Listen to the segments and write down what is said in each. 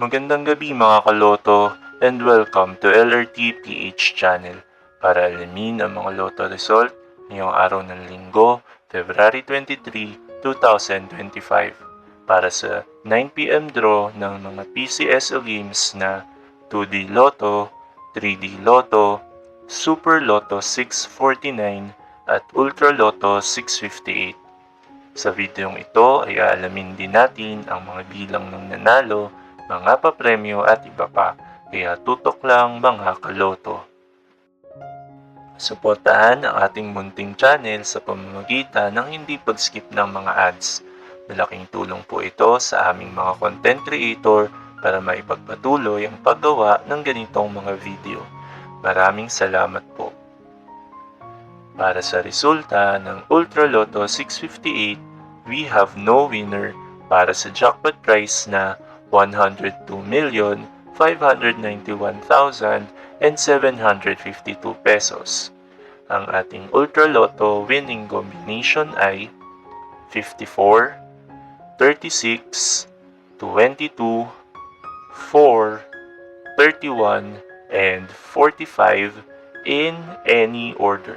Magandang gabi mga kaloto and welcome to LRT PH channel para alamin ang mga loto result ngayong araw ng linggo, February 23, 2025 para sa 9pm draw ng mga PCSO games na 2D Lotto, 3D Lotto, Super Lotto 649 at Ultra Lotto 658. Sa videong ito ay aalamin din natin ang mga bilang ng nanalo, mga papremyo at iba pa, kaya tutok lang mga kaloto. Suportahan ang ating munting channel sa pamamagitan ng hindi pag-skip ng mga ads. Malaking tulong po ito sa aming mga content creator para maipagpatuloy ang paggawa ng ganitong mga video. Maraming salamat po. Para sa resulta ng Ultra Lotto 658, we have no winner para sa jackpot prize na 102,591,752 pesos. Ang ating Ultra Lotto winning combination ay 54, 36, 22, 4, 31, and 45 in any order.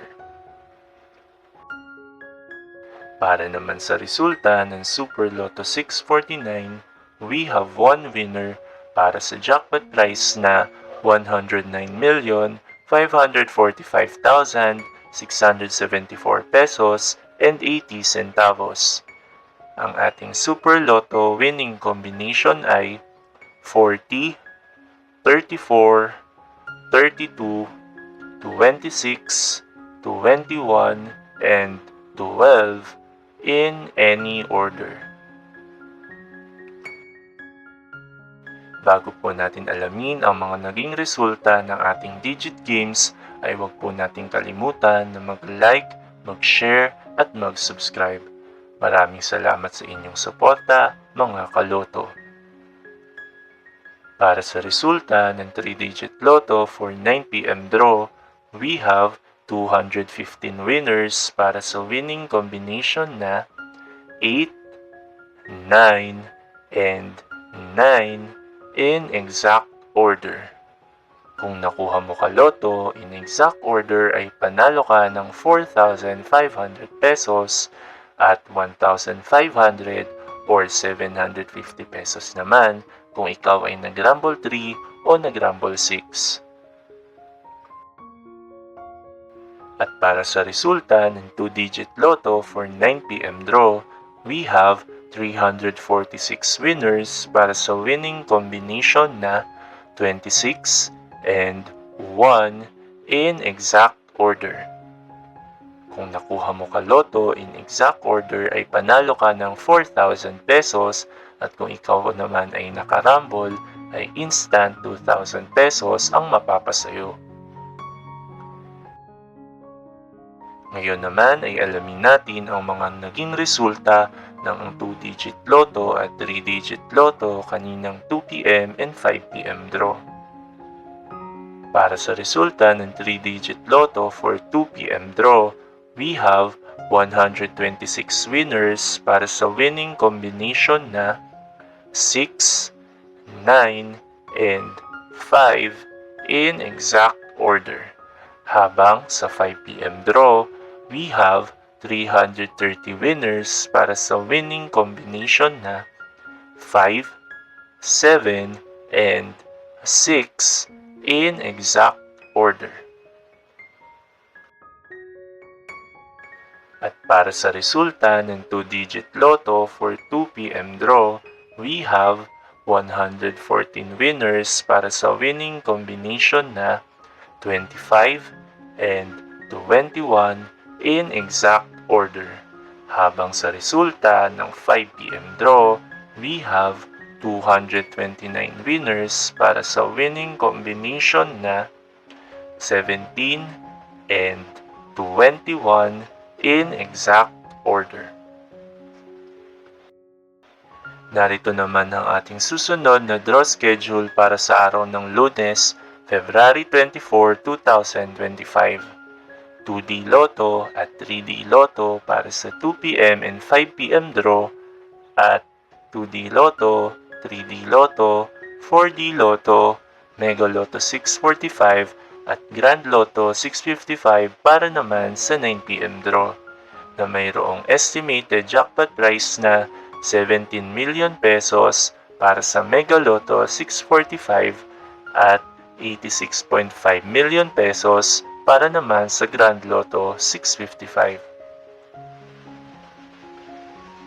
Para naman sa resulta ng Super Lotto 649, we have one winner para sa jackpot prize na 109,545,674 pesos and 80 centavos. Ang ating Super Lotto winning combination ay 40, 34, 32, 26, 21, and 12 in any order. Bago po natin alamin ang mga naging resulta ng ating digit games, ay huwag po nating kalimutan na mag-like, mag-share at mag-subscribe. Maraming salamat sa inyong suporta, mga kaloto. Para sa resulta ng 3-digit Lotto for 9pm draw, we have 215 winners para sa winning combination na 8, 9, and 9 in exact order. Kung nakuha mo ka loto in exact order ay panalo ka ng 4,500 pesos at 1,500 or 750 pesos naman kung ikaw ay nag-rumble 3 o nag-rumble 6. At para sa resulta ng 2-digit Lotto for 9pm draw, we have 346 winners para sa winning combination na 26 and 1 in exact order. Kung nakuha mo ka loto in exact order ay panalo ka ng 4,000 pesos at kung ikaw naman ay nakarambol ay instant 2,000 pesos ang mapapasayo. Ngayon naman ay alamin natin ang mga naging resulta ng 2-digit Lotto at 3-digit Lotto kaninang 2pm and 5pm draw. Para sa resulta ng 3-digit Lotto for 2pm draw, we have 126 winners para sa winning combination na 6, 9, and 5 in exact order. Habang sa 5pm draw, we have 330 winners para sa winning combination na 5, 7, and 6 in exact order. At para sa resulta ng 2-digit Lotto for 2pm draw, we have 114 winners para sa winning combination na 25 and 21 in exact order. Habang sa resulta ng 5pm draw, we have 229 winners para sa winning combination na 17 and 21 in exact order. Narito naman ang ating susunod na draw schedule para sa araw ng Lunes, February 24, 2025. 2D Lotto at 3D Lotto para sa 2pm and 5pm draw at 2D Lotto, 3D Lotto, 4D Lotto, Mega Lotto 645 at Grand Lotto 655 para naman sa 9pm draw na mayroong estimated jackpot prize na 17 million pesos para sa Mega Lotto 645 at 86.5 million pesos para naman sa Grand Lotto 655.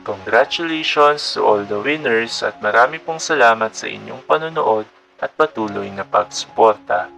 Congratulations to all the winners at marami pong salamat sa inyong panonood at patuloy na pagsuporta.